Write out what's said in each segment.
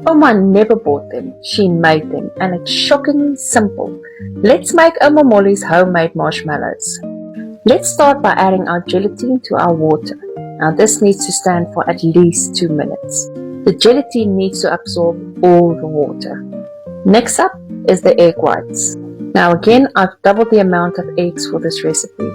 Oma never bought them, she made them, and it's shockingly simple. Let's make Ouma Mollie's homemade marshmallows. Let's start by adding our gelatine to our water. Now this needs to stand for at least 2 minutes. The gelatine needs to absorb all the water. Next up is the egg whites. Now again, I've doubled the amount of eggs for this recipe.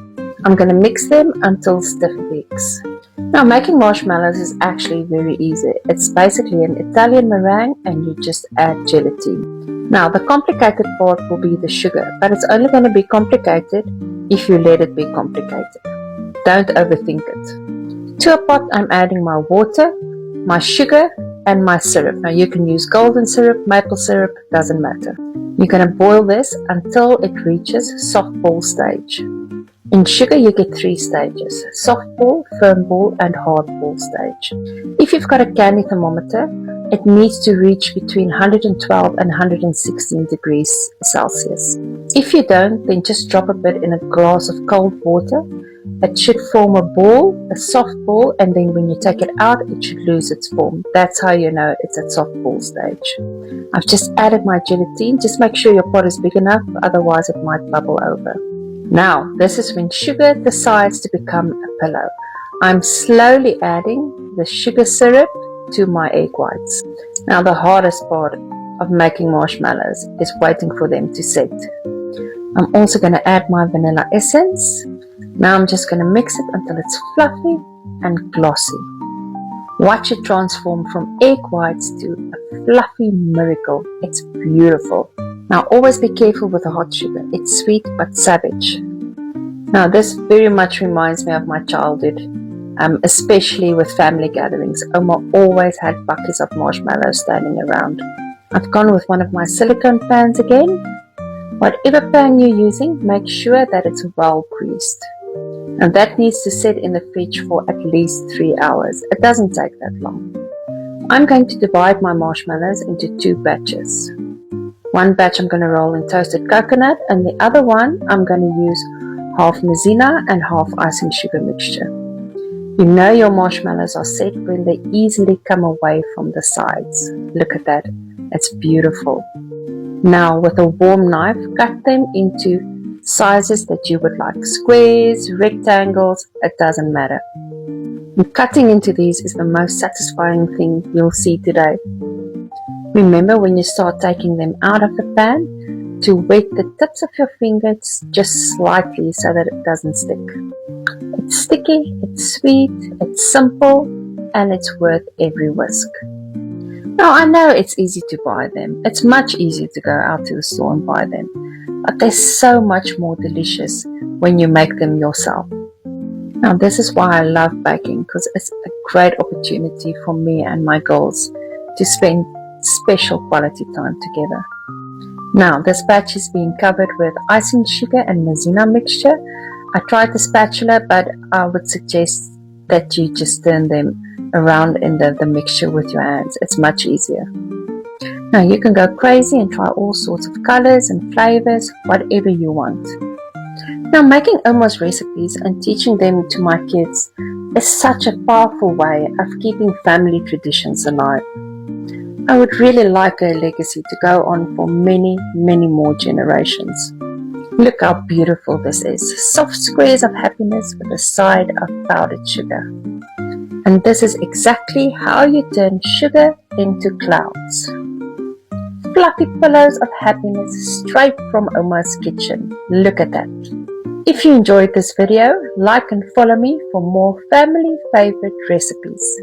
I'm going to mix them until stiff eggs. Now making marshmallows is actually very easy. It's basically an Italian meringue and you just add gelatine. Now the complicated part will be the sugar, but it's only going to be complicated if you let it be complicated. Don't overthink it. To a pot I'm adding my water, my sugar and my syrup. Now you can use golden syrup, maple syrup, doesn't matter. You're going to boil this until it reaches soft ball stage. In sugar you get 3 stages: soft ball, firm ball and hard ball stage. If you've got a candy thermometer, it needs to reach between 112 and 116 degrees Celsius. If you don't, then just drop a bit in a glass of cold water. It should form a ball, a soft ball, and then when you take it out, it should lose its form. That's how you know it's at soft ball stage. I've just added my gelatine. Just make sure your pot is big enough, otherwise it might bubble over. Now, this is when sugar decides to become a pillow. I'm slowly adding the sugar syrup to my egg whites. Now, the hardest part of making marshmallows is waiting for them to set. I'm also going to add my vanilla essence. Now I'm just going to mix it until it's fluffy and glossy. Watch it transform from egg whites to a fluffy miracle. It's beautiful. Now always be careful with the hot sugar. It's sweet but savage. Now this very much reminds me of my childhood, especially with family gatherings. Oma always had buckets of marshmallows standing around. I've gone with one of my silicone pans again. Whatever pan you're using, make sure that it's well greased. And that needs to sit in the fridge for at least 3 hours. It doesn't take that long. I'm going to divide my marshmallows into 2 batches. One batch I'm going to roll in toasted coconut, and the other one I'm going to use half Maizena and half icing sugar mixture. You know your marshmallows are set when they easily come away from the sides. Look at that. It's beautiful. Now with a warm knife, cut them into sizes that you would like. Squares, rectangles, it doesn't matter. And cutting into these is the most satisfying thing you'll see today. Remember when you start taking them out of the pan to wet the tips of your fingers just slightly so that it doesn't stick. It's sticky, it's sweet, it's simple, and it's worth every whisk. Now I know it's easy to buy them. It's much easier to go out to the store and buy them. But they're so much more delicious when you make them yourself. Now this is why I love baking, because it's a great opportunity for me and my girls to spend special quality time together. Now this batch is being covered with icing sugar and Maizena mixture. I tried the spatula, but I would suggest that you just turn them around in the mixture with your hands. It's much easier. Now you can go crazy and try all sorts of colors and flavors, whatever you want. Now making Oma's recipes and teaching them to my kids is such a powerful way of keeping family traditions alive. I would really like her legacy to go on for many, many more generations. Look how beautiful this is. Soft squares of happiness with a side of powdered sugar. And this is exactly how you turn sugar into clouds. Fluffy pillows of happiness straight from Oma's kitchen. Look at that. If you enjoyed this video, like and follow me for more family favorite recipes.